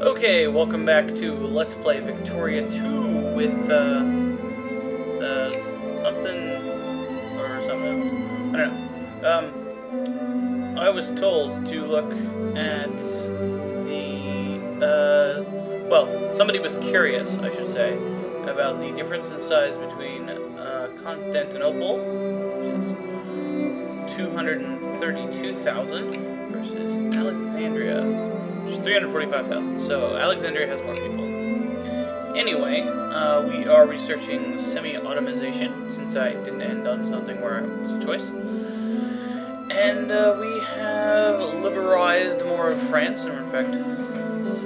Okay, welcome back to Let's Play Victoria 2 with, something, or something else. I don't know. I was told to look at well, somebody was curious, I should say, about the difference in size between, Constantinople, which is 232,000, versus Alexandria, which is 345,000. So Alexandria has more people. Anyway, we are researching semi-automation, since I didn't end on something where it was a choice. And we have liberalized more of France, and we're in fact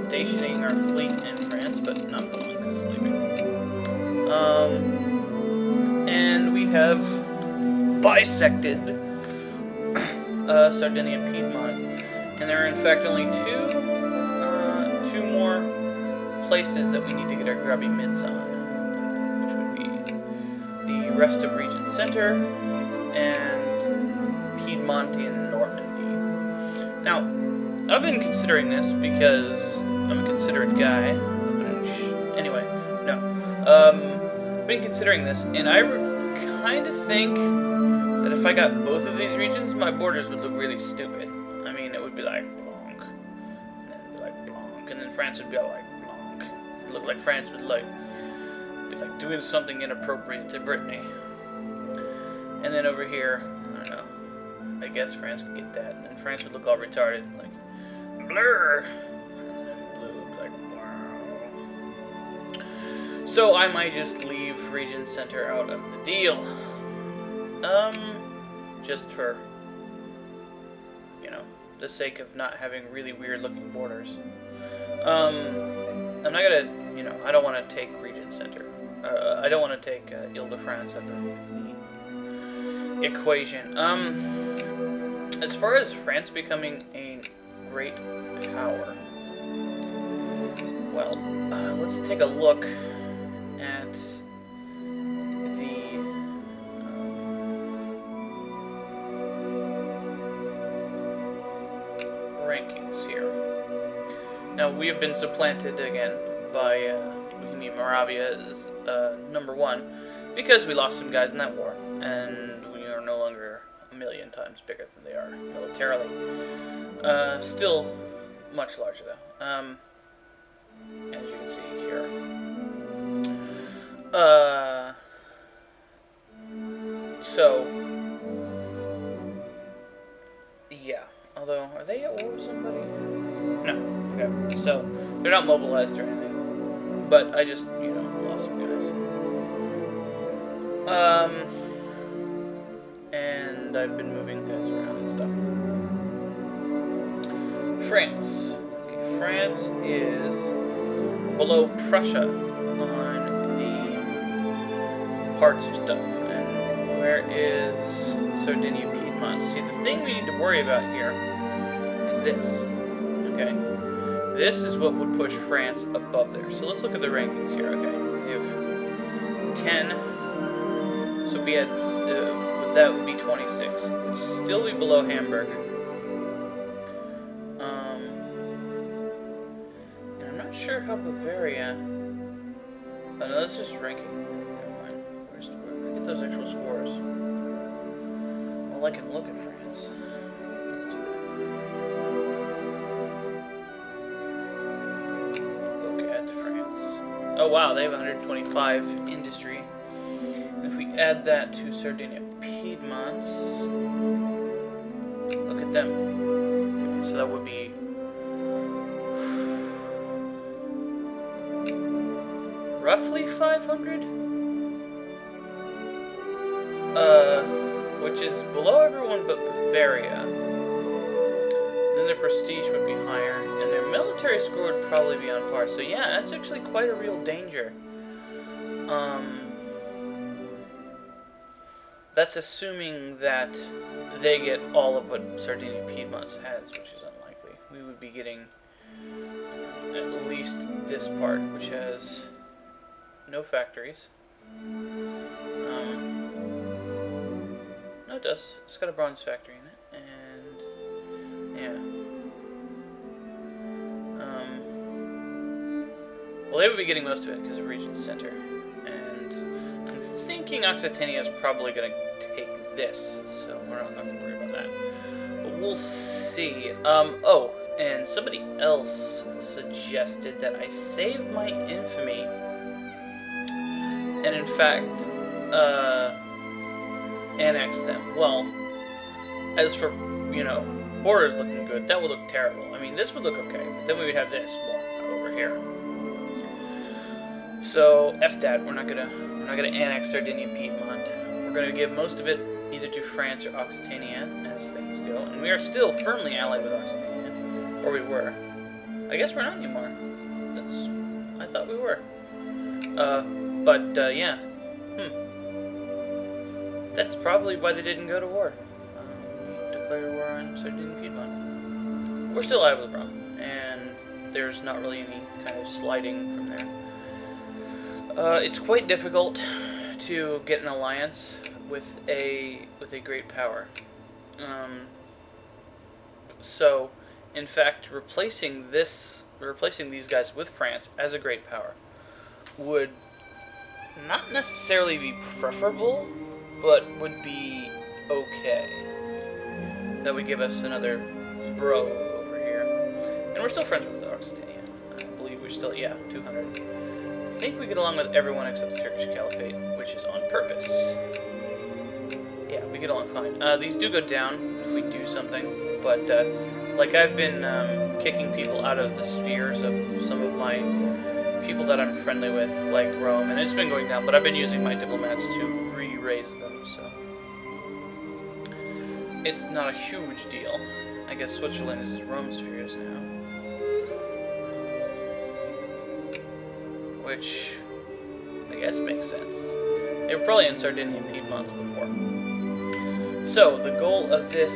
stationing our fleet in France, but not for long because it's leaving. And we have bisected Sardinia and Piedmont, and there are in fact only two more places that we need to get our grubby mitts on, which would be the rest of Region Center and Piedmontian Normandy. Now, I've been considering this because I'm a considerate guy. Anyway, no. I've been considering this, and I kind of think that if I got both of these regions, my borders would look really stupid. I mean, it would be like Blanc, and then it'd be like Blanc, and then France would be like Blanc. It would look like France would be like doing something inappropriate to Brittany. And then over here, I don't know, I guess France could get that, and then France would look all retarded, like blur, and then blue would be like wow. So I might just leave Region Center out of the deal. Just for, you know, the sake of not having really weird looking borders. I'm not gonna, you know, I don't want to take Region Center. I don't want to take Ile-de-France out of the equation. As far as France becoming a great power, well, let's take a look at rankings here. Now, we have been supplanted again by Bohemia Moravia as #1 because we lost some guys in that war, and we are no longer a million times bigger than they are militarily. Still much larger though, as you can see here. So yeah. Although, are they at war with somebody? No. Okay. So, they're not mobilized or anything. But I just, you know, lost some guys. And I've been moving guys around and stuff. France. Okay, France is below Prussia on the parts of stuff. And where is Sardinia, Piedmont? See, the thing we need to worry about here is this. Okay, this is what would push France above there. So let's look at the rankings here. Okay, we have 10. So if we had that would be 26. It would still be below Hamburg. And I'm not sure how Bavaria. Oh no, that's just ranking. Never mind. Where do we get those actual scores? Well, I can look at France. Let's do it. Look at France. Oh wow, they have 125 industry. And if we add that to Sardinia, Piedmont, look at them. Okay, so that would be roughly 500. Which is below everyone but Bavaria. Then their prestige would be higher, and their military score would probably be on par. So yeah, that's actually quite a real danger. That's assuming that they get all of what Sardinia Piedmont has, which is unlikely. We would be getting at least this part, which has no factories. No, it does. It's got a bronze factory in it, and yeah. Well, they would be getting most of it because of region center. And I'm thinking Occitania is probably going to take this, so we're not going to worry about that. But we'll see. Oh, and somebody else suggested that I save my infamy. And in fact, annex them. Well, as for, you know, borders looking good, that would look terrible. I mean, this would look okay, but then we would have this over here. So F that. We're not gonna annex Sardinia Piedmont. We're gonna give most of it either to France or Occitania as things go, and we are still firmly allied with Occitania, or we were. I guess we're not anymore. I thought we were. Yeah. That's probably why they didn't go to war. We declared war on Sardinia Piedmont. We're still out of the problem, and there's not really any kind of sliding from there. It's quite difficult to get an alliance with a great power. So, in fact, replacing these guys with France as a great power would not necessarily be preferable, but would be okay. That would give us another bro over here. And we're still friends with Occitania. I believe we're still, yeah, 200. I think we get along with everyone except the Turkish Caliphate, which is on purpose. Yeah, we get along fine. These do go down if we do something, but like I've been kicking people out of the spheres of some of my people that I'm friendly with, like Rome, and it's been going down, but I've been using my diplomats to re-raise them, so it's not a huge deal. I guess Switzerland is Rome spheres now. Which I guess makes sense. They were probably in Sardinia and Piedmont before. So, the goal of this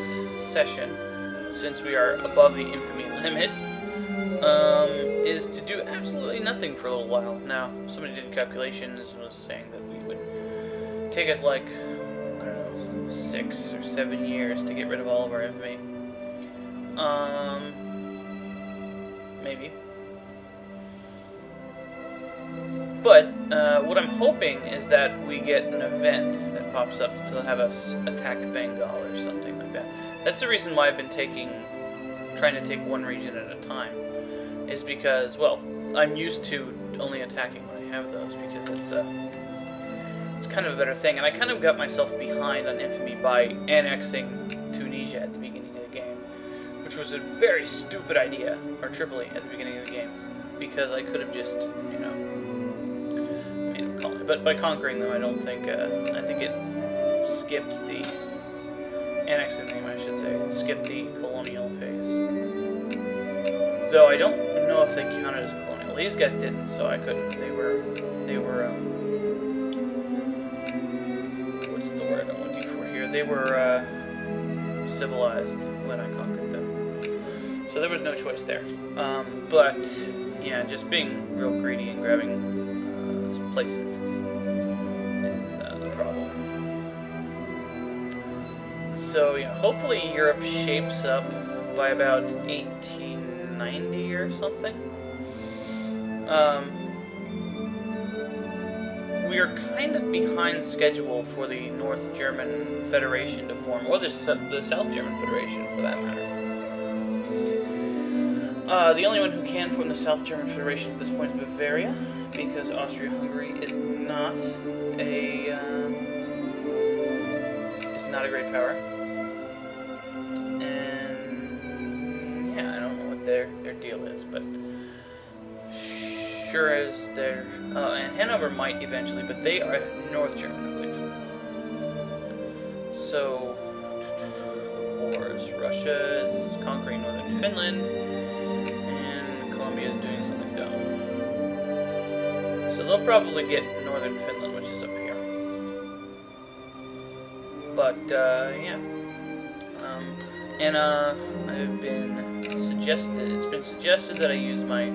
session, since we are above the infamy limit, is to do absolutely nothing for a little while. Now, somebody did calculations and was saying that we would take us like, I don't know, 6 or 7 years to get rid of all of our infamy. Maybe. But, what I'm hoping is that we get an event that pops up to have us attack Bengal or something like that. That's the reason why I've been trying to take one region at a time. Is because, well, I'm used to only attacking when I have those, because it's kind of a better thing. And I kind of got myself behind on infamy by annexing Tunisia at the beginning of the game, which was a very stupid idea, or Tripoli at the beginning of the game, because I could have just, you know, made them call it. But by conquering them, I don't think, I think it skipped the, annexing them, I should say, skipped the colonial phase. Though I don't know if they counted as colonial. These guys didn't, so I couldn't. They were, what's the word I'm looking for here? They were, civilized when I conquered them. So there was no choice there. But, yeah, just being real greedy and grabbing, places is the problem. So, yeah, hopefully Europe shapes up by about 1890 or something. We are kind of behind schedule for the North German Federation to form, or the South German Federation for that matter. The only one who can form the South German Federation at this point is Bavaria, because Austria-Hungary is not a great power. And yeah, I don't know what their deal is, but sure as they're and Hanover might eventually, but they are North German, I believe. So wars. Russia is conquering northern Finland, and Colombia is doing something dumb. So they'll probably get northern Finland, which is up here. But yeah. It's been suggested that I use my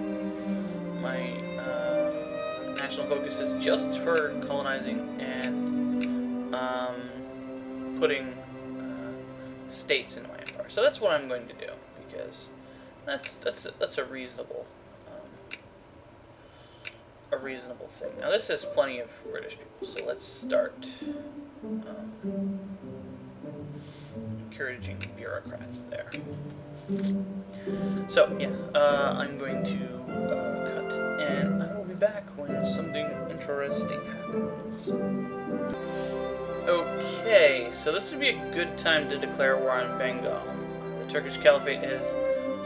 national focuses just for colonizing and putting states into my empire. So that's what I'm going to do, because that's a reasonable a reasonable thing. Now this has plenty of British people, so let's start encouraging bureaucrats there. So yeah, I'm going to cut, and I will be back when something interesting happens. Okay, so this would be a good time to declare war on Bengal. The Turkish Caliphate has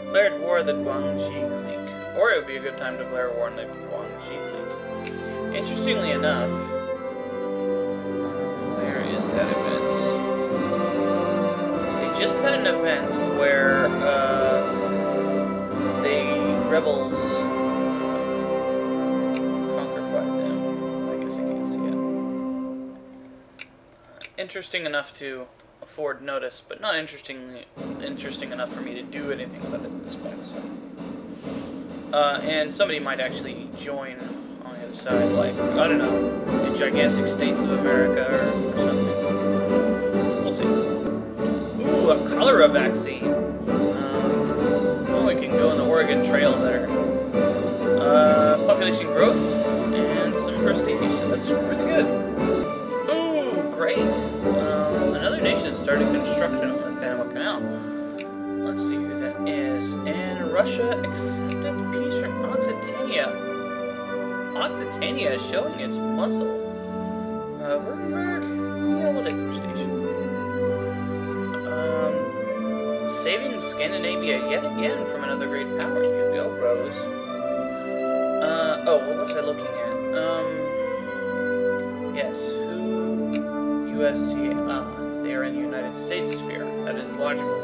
declared war on the Guangxi clique, or it would be a good time to declare war on the Guangxi clique. Interestingly enough, where is that event? They just had an event where the rebels conquered them. I guess I can't see it. Interesting enough to afford notice, but not interesting enough for me to do anything about it at this point. So, and somebody might actually join on the other side, like, I don't know, the gigantic states of America or something. We'll see. Ooh, a cholera vaccine. Oh, we can go on the Oregon Trail better. Population growth and some prestige. That's pretty good. Ooh, great. Another nation started construction on the Panama Canal. Let's see who that is. And Russia accepted peace from Occitania. Occitania is showing its muscle. Württemberg? Yeah, we'll take the station. Saving Scandinavia yet again from another great power. You go, bros. Oh, what was I looking at? Yes, who? USC. They are in the United States sphere. That is logical.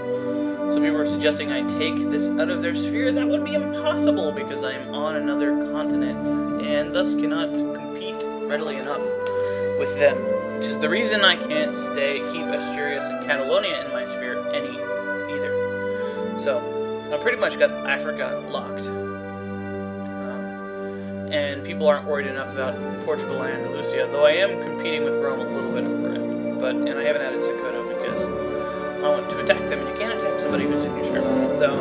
Some people are suggesting I take this out of their sphere. That would be impossible because I am on another continent and thus cannot compete readily enough with them. Which is the reason I can't keep Asturias and Catalonia in my sphere either. So, I pretty much got Africa locked. And people aren't worried enough about Portugal and Andalusia, though I am competing with Rome a little bit over it. And I haven't added Sokoto because I want to attack them, and you can't attack somebody who's in your sphere. So,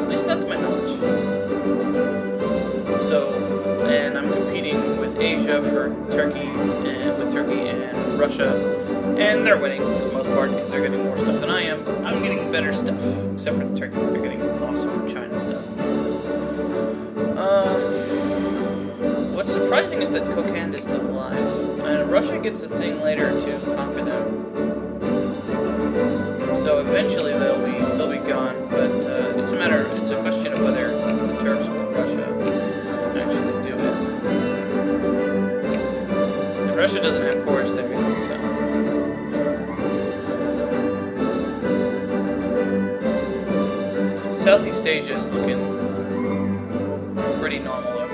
at least not to my knowledge. So, and I'm competing with Asia for Turkey, and Russia, and they're winning for the most part because they're getting more stuff than I am. I'm getting better stuff, except for the Turkey. They're getting awesome China stuff. What's surprising is that Kokand is still alive, and Russia gets a thing later to conquer them. So eventually they'll be gone, but it's a question of whether the Turks or Russia actually do it. And Russia doesn't have cores there, so. Southeast Asia is looking pretty normal though.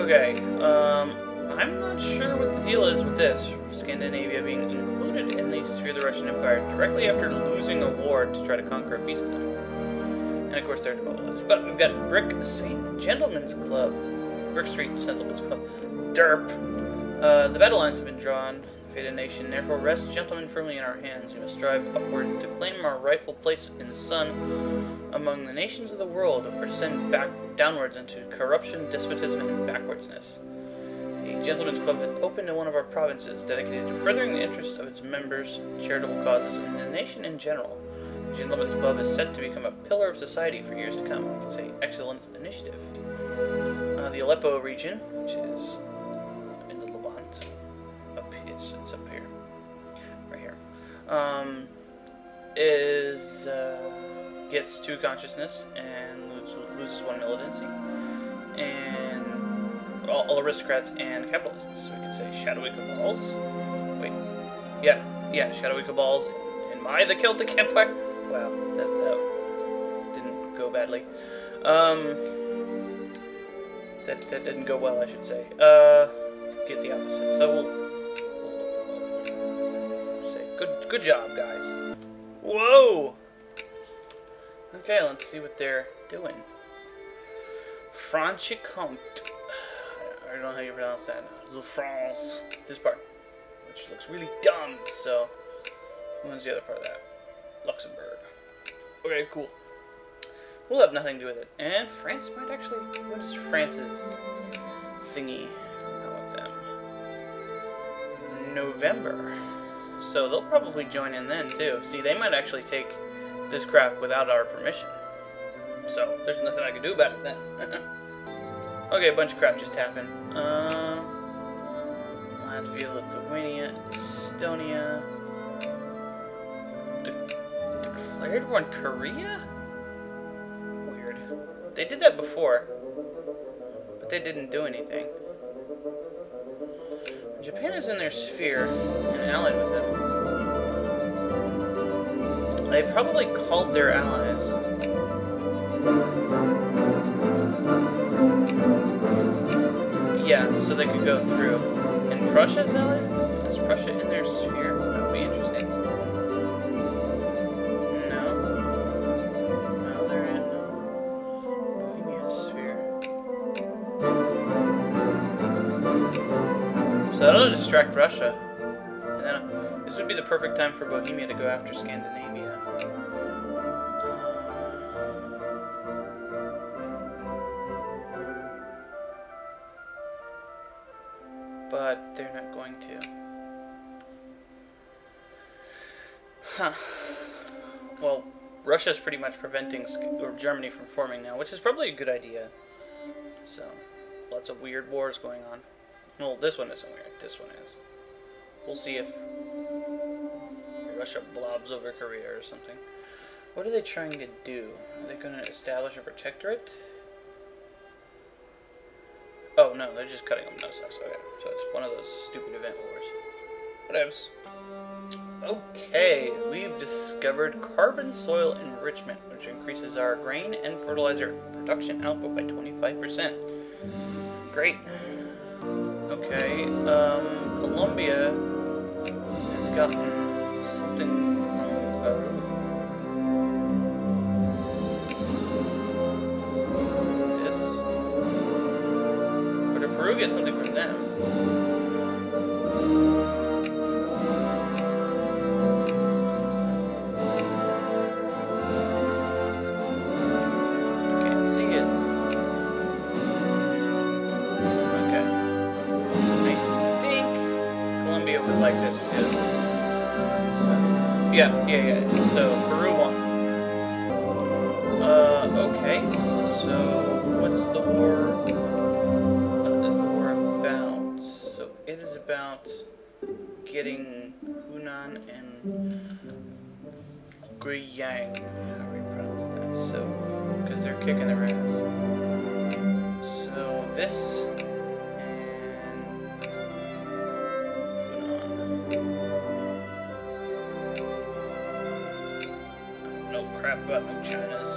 Okay, I'm not sure what the deal is with this. Scandinavia being included in the sphere of the Russian Empire directly after losing a war to try to conquer a piece of them. And of course there's Poland. But we've got Brick St. Gentlemen's Club. Brick Street Gentlemen's Club. Derp. The battle lines have been drawn. Fated nation, therefore rest, gentlemen, firmly in our hands. We must strive upward to claim our rightful place in the sun among the nations of the world, or descend back downwards into corruption, despotism, and backwardsness. The Gentlemen's Club is open in one of our provinces, dedicated to furthering the interests of its members, charitable causes, and the nation in general. The Gentlemen's Club is set to become a pillar of society for years to come. It's an excellent initiative. The Aleppo region, which is in the Levant, it's up here, right here, gets 2 consciousness and loses 1 militancy, and all aristocrats and capitalists. So we could say shadowy cabals. Wait, yeah, shadowy cabals. Am I the Celtic Empire? Wow, that didn't go badly. That didn't go well, I should say. Get the opposite. So we'll say good job, guys. Whoa. Okay, let's see what they're doing. Franche-Comté. I don't know how you pronounce that. The France. This part, which looks really dumb. So, when's the other part of that? Luxembourg. Okay, cool. We'll have nothing to do with it. And France might actually... What is France's thingy with them? November. So they'll probably join in then, too. See, they might actually take this crap without our permission. So, there's nothing I can do about it then. Okay, a bunch of crap just happened. Latvia, Lithuania, Estonia... Declared war on Korea? Weird. They did that before. But they didn't do anything. Japan is in their sphere and allied with them. They probably called their allies. Yeah, so they could go through. And Prussia's allied? Is Prussia in their sphere? That would be interesting. No. No, they're in Bohemia's sphere. So that'll distract Russia. And then this would be the perfect time for Bohemia to go after Scandinavia. But they're not going to. Huh. Well, Russia's pretty much preventing Germany from forming now, which is probably a good idea. So, lots of weird wars going on. Well, this one isn't weird. This one is. We'll see if Russia blobs over Korea or something. What are they trying to do? Are they going to establish a protectorate? Oh, no, they're just cutting them. No sucks. Okay, so it's one of those stupid event wars. Whatevs. Okay, we've discovered carbon soil enrichment, which increases our grain and fertilizer production output by 25%. Great. Okay, Colombia has gotten something from Peru. Peru gets something from them. I can't see it. Okay. I think Colombia was like this too. So, yeah. So Peru won. Okay. So what's the war? It is about getting Hunan and Guiyang, however you pronounce that, so, because they're kicking their ass. So, this, and Hunan. I don't know crap about no China's.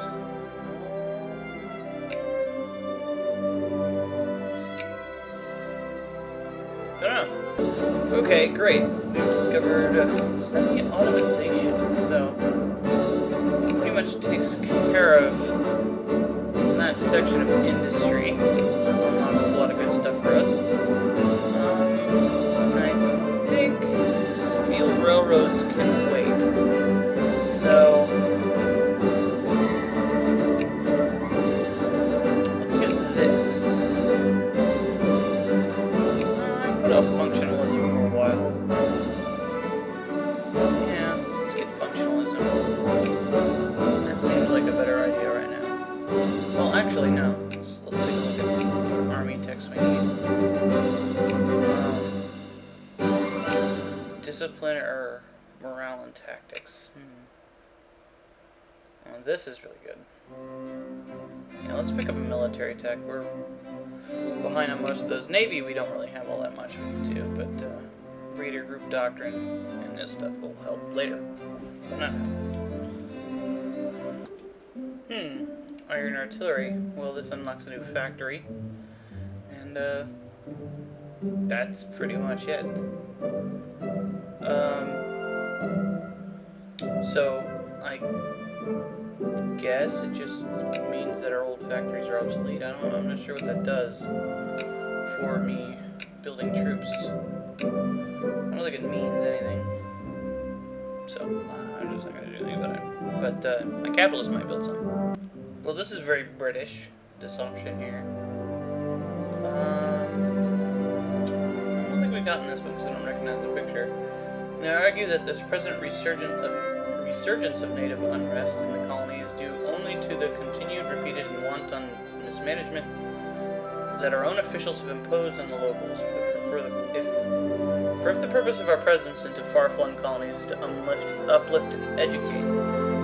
Okay, great. We've discovered semi-automation, so pretty much takes care of that section of industry. Unlocks a lot of good stuff for us. And I think steel railroads can wait. So let's get this. I put off functionalism for a while. Yeah, let's get functionalism. That seems like a better idea right now. Well, actually, no. Let's take a look at what army techs we need. Discipline or morale and tactics. Well, this is really good. Yeah, let's pick up a military tech. We're behind on most of those. Navy, we don't really have all that much we can do, but reader group doctrine and this stuff will help later. Why not? Iron artillery. Well, this unlocks a new factory, and that's pretty much it. So I guess it just means that our old factories are obsolete. I don't know. I'm not sure what that does for me building troops. I don't think it means anything. So I'm just not going to do anything about it. But my capitalist might build some. Well, this is very British, assumption here. I don't think we got in this one because I don't recognize the picture. And I argue that this present resurgence of native unrest in the colony is due only to the continued, repeated, and wanton mismanagement that our own officials have imposed on the locals. If the purpose of our presence into far-flung colonies is to uplift, and educate,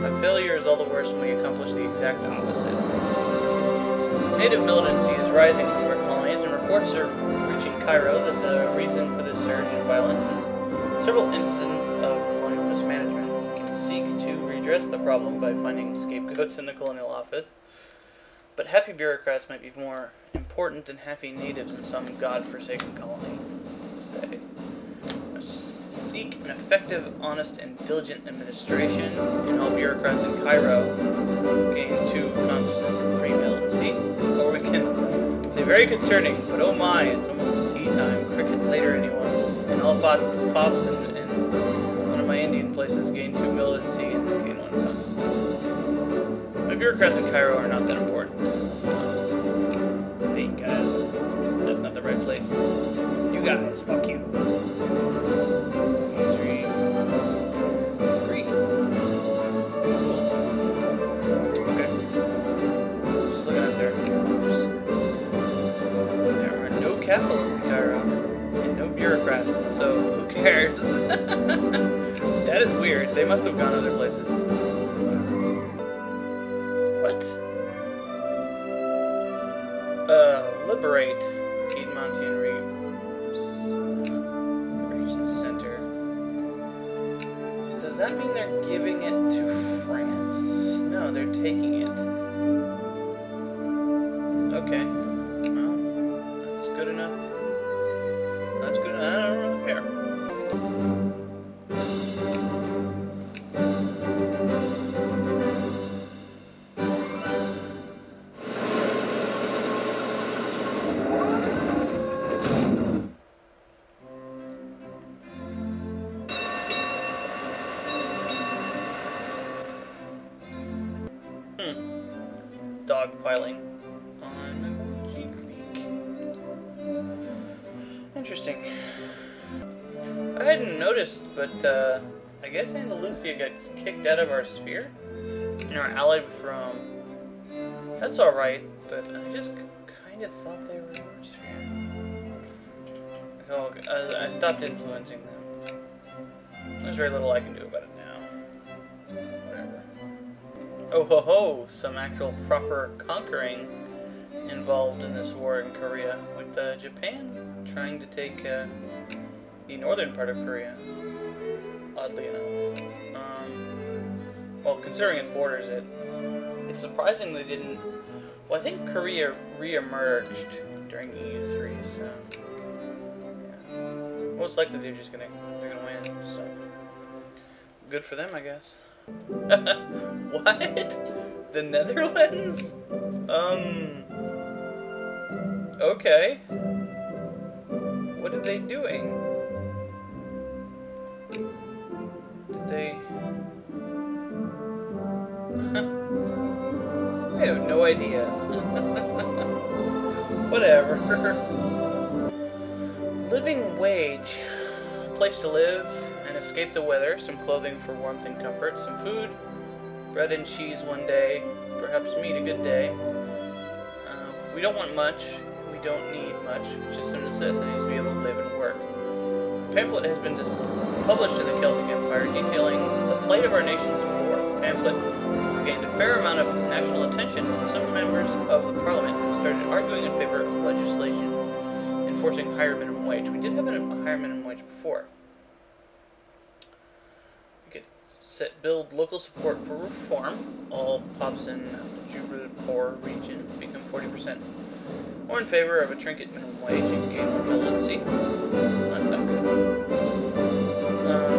our failure is all the worse when we accomplish the exact opposite. Native militancy is rising in our colonies, and reports are reaching Cairo that the reason for this surge in violence is several incidents of colonial mismanagement. We can seek to redress the problem by finding scapegoats in the colonial office, but happy bureaucrats might be more important than happy natives in some god-forsaken colony. Say. Seek an effective, honest, and diligent administration, and all bureaucrats in Cairo gain 2 consciousness and 3 militancy. Or we can say, very concerning, but oh my, it's almost tea time. Cricket later, anyone. And all pops and one of my Indian places gain 2 militancy and gain 1 consciousness. My bureaucrats in Cairo are not that important. So, hey guys, that's not the right place. You guys, fuck you. 3. Okay. Just looking up there. There are no capitalists in Cairo. And no bureaucrats, so who cares? That is weird. They must have gone other places. What? Liberate Piedmontian Region Center. Does that mean they're giving it to France? No, they're taking it. Okay. Well, that's good enough. That's good enough. I don't really care. Dogpiling on G Creek. Interesting. I hadn't noticed, but I guess Andalusia got kicked out of our sphere and are allied with Rome. That's alright, but I just kind of thought they were our sphere. Oh, I stopped influencing them. There's very little I can do about it now. Whatever. Oh ho ho! Some actual proper conquering involved in this war in Korea, with Japan trying to take the northern part of Korea, oddly enough. Well, considering it borders it, it's surprising they didn't. Well, I think Korea re-emerged during EU3, so yeah. Most likely they're gonna win. So good for them, I guess. What? The Netherlands? Okay. What are they doing? Did they... I have no idea. Whatever. Living wage. Place to live and escape the weather. Some clothing for warmth and comfort. Some food. Bread and cheese one day. Perhaps meat a good day. We don't want much. We don't need much. Just some necessities to be able to live and work. A pamphlet has been published in the Celtic Empire detailing the plight of our nation's war. The pamphlet has gained a fair amount of national attention, and some members of the parliament have started arguing in favor of legislation enforcing higher minimum wage. We did have a higher minimum wage before. We could build local support for reform. All pops in the Geopolitical region become 40%. Or in favor of a trinket minimum wage and gain more militancy. That's not good.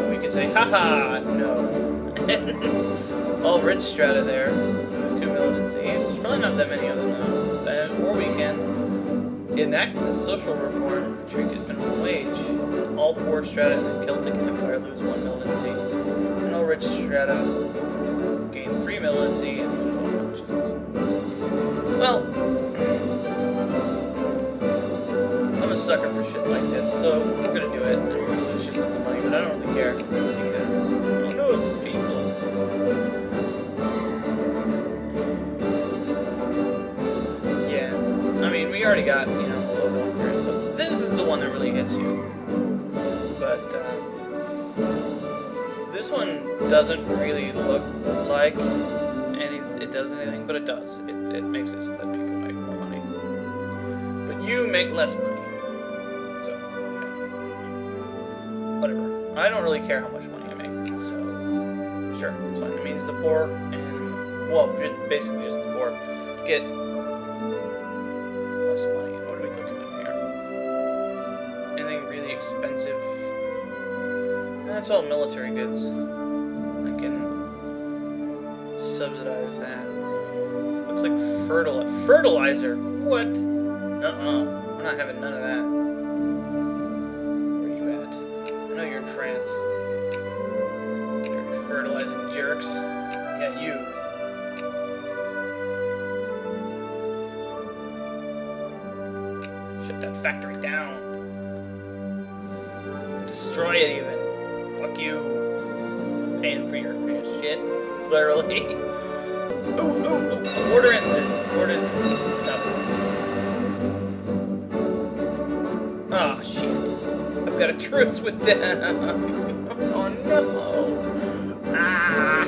We could say, haha, no. All rich strata there. Lose 2 militancy. There's probably not that many of them though. Or we can enact the social reform, trinket minimum wage. All poor strata in the Celtic Empire lose 1 militancy. And all rich strata gain 3 militancy and lose 1 consciousness. So we're gonna do it, and we're gonna lose shit tons of money, but I don't really care because who knows people. Yeah, I mean we already got, you know, a little bit here, so this is the one that really hits you. But this one doesn't really look like it does anything, but it does. It makes it so that people make more money, but you make less money. So yeah, whatever. I don't really care how much money I make. So sure, it's fine. It means the poor and well, basically just the poor get less money. What are we looking at here? Anything really expensive? That's all military goods. I can subsidize that. Looks like fertilizer. What? We're not having none of that. Where are you at? I know you're in France. They're fertilizing jerks. Yeah, you. Shut that factory down. Destroy it even. Fuck you. I'm paying for your shit. Literally. Ooh. Order in there. Order in there. Oh, shit. I've got a truce with them. Oh, no. Ah.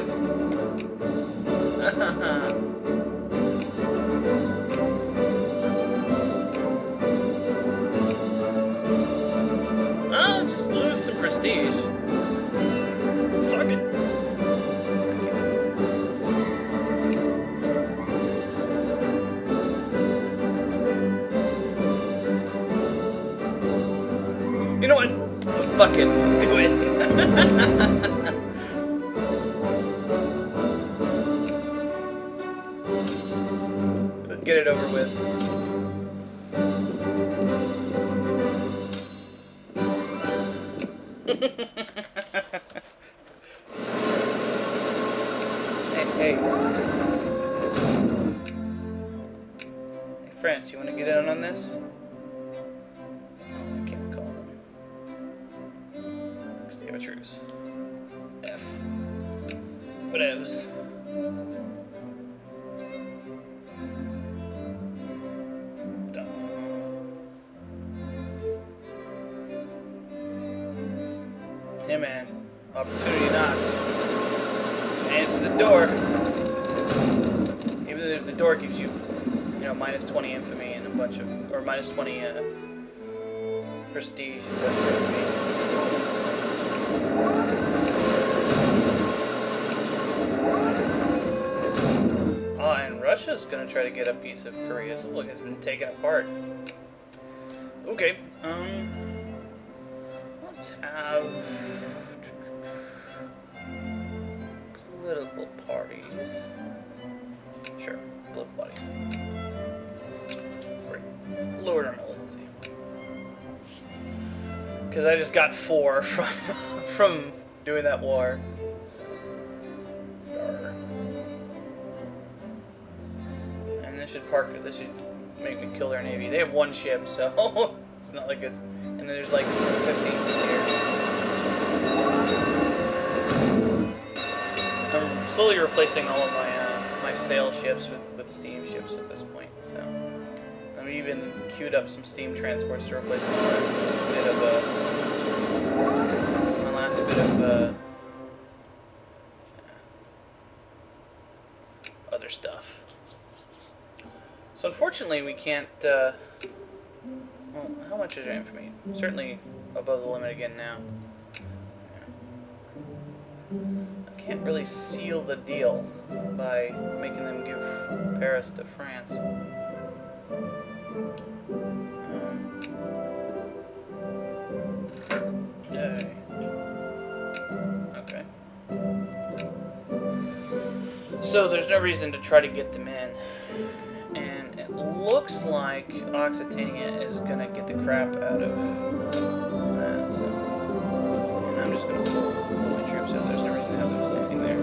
I'll just lose some prestige. Fuck it. You know what? Fucking do it. Let's get it over with. Hey. Hey, France, you want to get in on this? Truce. F. Whatevs. Done. Hey man, opportunity knocks. Answer the door. Even if the door gives you, you know, minus 20 infamy and a bunch of, or minus 20 prestige and a bunch of infamy. Oh, and Russia's gonna try to get a piece of Korea. Look, it's been taken apart. Okay, let's have political parties. Sure, political parties. Lower our militancy. Because I just got 4 from doing that war. So, and this should make me kill their navy. They have 1 ship, so it's not like it's. And then there's like 15 here. I'm slowly replacing all of my sail ships with steam ships at this point. So I've even queued up some steam transports to replace my last bit of other stuff. So unfortunately we can't, well, how much is your infamy? Certainly above the limit again now. I can't really seal the deal by making them give Paris to France. Yay. Okay. So there's no reason to try to get them in. And it looks like Occitania is gonna get the crap out of that, so. And I'm just gonna pull my troops out. There's no reason to have them standing there.